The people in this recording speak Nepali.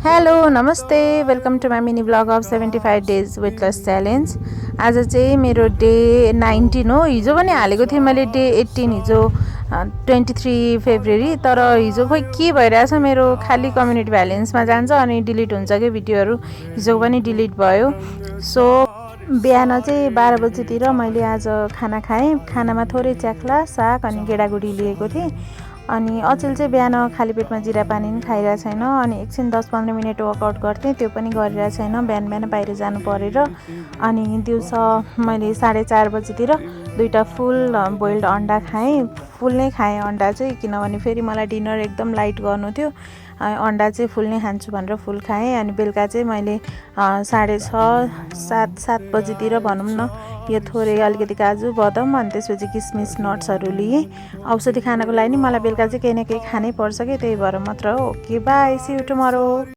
हेलो नमस्ते welcome to my mini vlog of 75 days weight loss challenge. आज चाहिँ मेरो डे 19 हो। हिजो पनि हालेको थिएँ मैले डे 18 हिजो 23 फेब्रुअरी। तर हिजो खोइ के भइरहेछ मेरो खाली कम्युनिटी भ्यालेन्समा जान्छ अनि डिलिट हुन्छ कि भिडियोहरू। हिजो पनि डिलिट भयो। सो बिहान चाहिँ 12 बजीतिर मैले आज खाना खाएँ। खानामा थोरै च्याख्ला साग अनि गेडागुडी लिएको थिएँ। अनि अचेल चाहिँ बिहान खाली पेटमा जिरा पानी पनि खाइरहेको छैन। अनि एकछिन 10-15 मिनट वर्कआउट गर्थेँ, त्यो पनि गरिरहेको छैन। बिहान बिहान बाहिर जानु परेर। अनि दिउँसो मैले 4:30 बजीतिर 2टा फुल बोइल्ड अन्डा खाएँ। फुल नै खाएँ अन्डा चाहिँ, किनभने फेरि मलाई डिनर एकदम लाइट गर्नु थियो। अन्डा चाहिँ फुल नै खान्छु भनेर फुल खाएँ। अनि बेलुका चाहिँ मैले 6:30 7 बजीतिर भनौँ न यो थोरै अलिकति काजु बदाम अनि त्यसपछि किसमिस नट्सहरू लिएँ। औषधि खानको लागि नि मलाई बेलुका चाहिँ केही न केही खानै पर्छ कि, त्यही भएर मात्र हो। Okay bye, see you tomorrow.